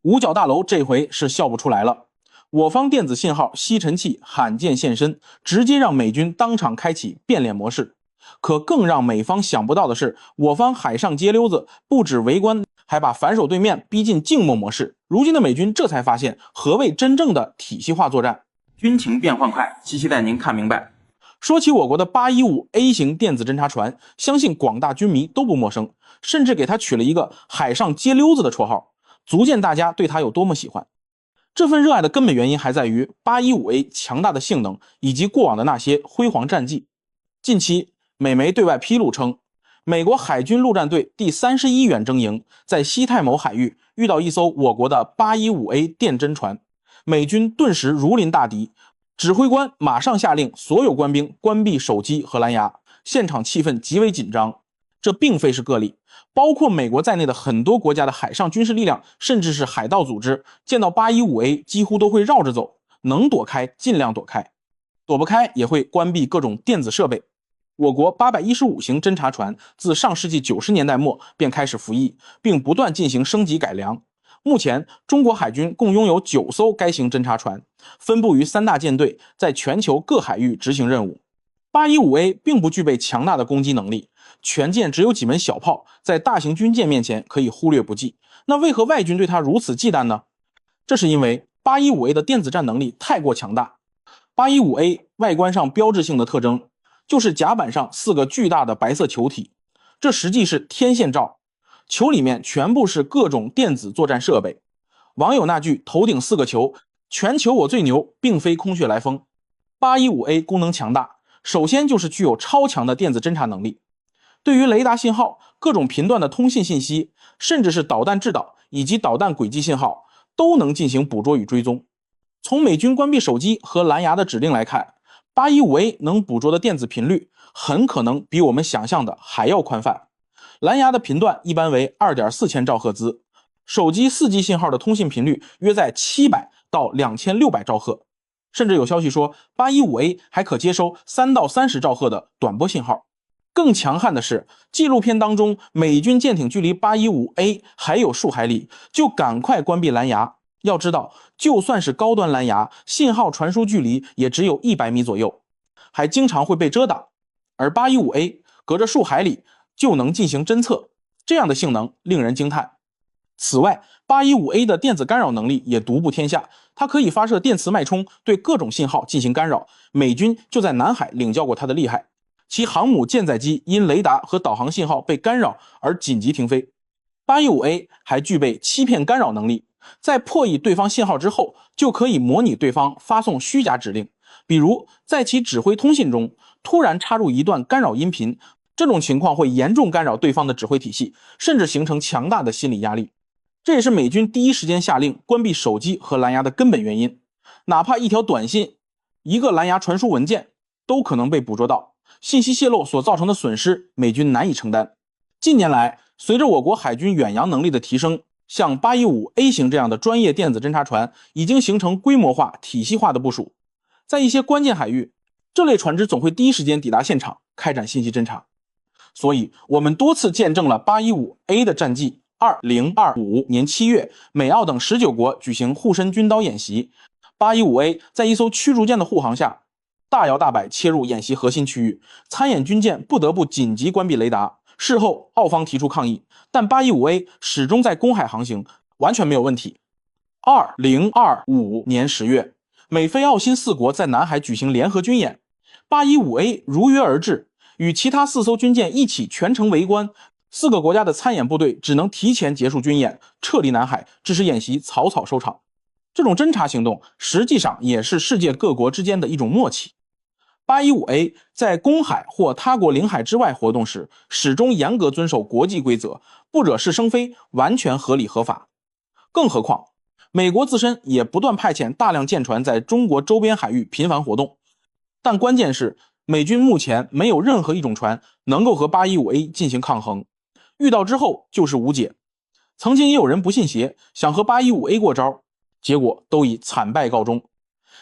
五角大楼这回是笑不出来了，我方电子信号吸尘器罕见现身，直接让美军当场开启变脸模式。可更让美方想不到的是，我方海上街溜子不止围观，还把反手对面逼进静默模式。如今的美军这才发现何谓真正的体系化作战。军情变换快，期待您看明白。说起我国的815A 型电子侦察船，相信广大军迷都不陌生，甚至给它取了一个海上街溜子的绰号，足见大家对它有多么喜欢。这份热爱的根本原因还在于 815A 强大的性能以及过往的那些辉煌战绩。近期美媒对外披露称，美国海军陆战队第31远征营在西太某海域遇到一艘我国的 815A 电侦船，美军顿时如临大敌，指挥官马上下令所有官兵关闭手机和蓝牙，现场气氛极为紧张。这并非是个例，包括美国在内的很多国家的海上军事力量，甚至是海盗组织，见到 815A 几乎都会绕着走，能躲开尽量躲开，躲不开也会关闭各种电子设备。我国815型侦察船自上世纪90年代末便开始服役，并不断进行升级改良。目前中国海军共拥有9艘该型侦察船，分布于3大舰队，在全球各海域执行任务。815A 并不具备强大的攻击能力，全舰只有几门小炮，在大型军舰面前可以忽略不计。那为何外军对它如此忌惮呢？这是因为 815A 的电子战能力太过强大。815A 外观上标志性的特征就是甲板上4个巨大的白色球体，这实际是天线罩，球里面全部是各种电子作战设备。网友那句头顶4个球，全球我最牛，并非空穴来风。815A 功能强大，首先就是具有超强的电子侦察能力，对于雷达信号、各种频段的通信信息，甚至是导弹制导以及导弹轨迹信号，都能进行捕捉与追踪。从美军关闭手机和蓝牙的指令来看， 815A 能捕捉的电子频率很可能比我们想象的还要宽泛。蓝牙的频段一般为 2.4千兆赫兹，手机 4G 信号的通信频率约在700到2600兆赫。甚至有消息说 815A 还可接收3到30兆赫的短波信号。更强悍的是，纪录片当中美军舰艇距离 815A 还有数海里，就赶快关闭蓝牙。要知道，就算是高端蓝牙，信号传输距离也只有100米左右，还经常会被遮挡。而 815A 隔着数海里就能进行侦测，这样的性能令人惊叹。此外， 815A 的电子干扰能力也独步天下，它可以发射电磁脉冲对各种信号进行干扰，美军就在南海领教过它的厉害。其航母舰载机因雷达和导航信号被干扰而紧急停飞。815A 还具备欺骗干扰能力，在破译对方信号之后，就可以模拟对方发送虚假指令，比如在其指挥通信中突然插入一段干扰音频，这种情况会严重干扰对方的指挥体系，甚至形成强大的心理压力。这也是美军第一时间下令关闭手机和蓝牙的根本原因。哪怕一条短信、一个蓝牙传输文件都可能被捕捉到，信息泄露所造成的损失，美军难以承担。近年来，随着我国海军远洋能力的提升，像 815A 型这样的专业电子侦察船已经形成规模化、体系化的部署。在一些关键海域，这类船只总会第一时间抵达现场，开展信息侦察。所以，我们多次见证了 815A 的战绩。2025年7月，美澳等19国举行护身军刀演习， 815A 在一艘驱逐舰的护航下，大摇大摆切入演习核心区域，参演军舰不得不紧急关闭雷达。事后澳方提出抗议，但 815A 始终在公海航行，完全没有问题。2025年10月，美菲澳新4国在南海举行联合军演， 815A 如约而至，与其他4艘军舰一起全程围观。4个国家的参演部队只能提前结束军演，撤离南海，致使演习草草收场。这种侦察行动实际上也是世界各国之间的一种默契。815A 在公海或他国领海之外活动时，始终严格遵守国际规则，不惹是生非，完全合理合法。更何况，美国自身也不断派遣大量舰船在中国周边海域频繁活动。但关键是，美军目前没有任何一种船能够和 815A 进行抗衡。遇到之后就是无解。曾经也有人不信邪，想和 815A 过招，结果都以惨败告终。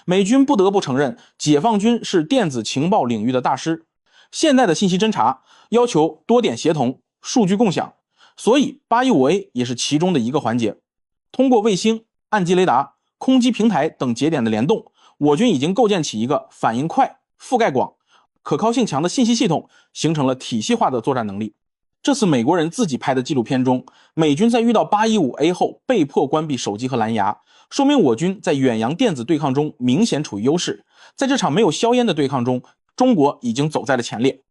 美军不得不承认，解放军是电子情报领域的大师。现代的信息侦察要求多点协同、数据共享，所以 815A 也是其中的一个环节。通过卫星、岸基雷达、空基平台等节点的联动，我军已经构建起一个反应快、覆盖广、可靠性强的信息系统，形成了体系化的作战能力。这次美国人自己拍的纪录片中，美军在遇到 815A 后被迫关闭手机和蓝牙，说明我军在远洋电子对抗中明显处于优势。在这场没有硝烟的对抗中，中国已经走在了前列。